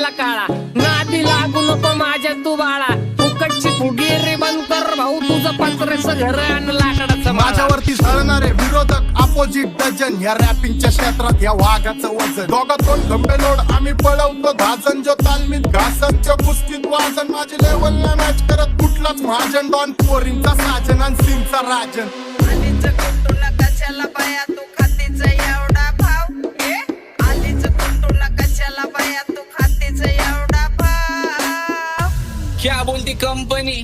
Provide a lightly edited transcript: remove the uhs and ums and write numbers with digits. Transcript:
झाला काळा. नादी लागू नको माझ्या तू बाळा, फुकटची फुगीरी बंद कर भाऊ, तुझं पत्र्याचं घर आणि लाकडाचं माळा. माझ्यावरती झळणारे विरोधक अपोजिट डझन, या रॅपिंगच्या क्षेत्रात या वाघाचं वजन. दोघातून खंबे लोड आम्ही पळवतो धाजन, जो तालमीत घासनच्या कुस्तीत वाजन. माझी लेवल नाही मॅच करत कुठलाच महाजन, डॉन पोरींचा साजन आणि सिंगचा राजन. आलीच कुटून कशाला बाया तू खातीच एवढा भाव, आलीच कुटून कशाला बाया तू खातीच एवढा भाव. क्या बोलती कंपनी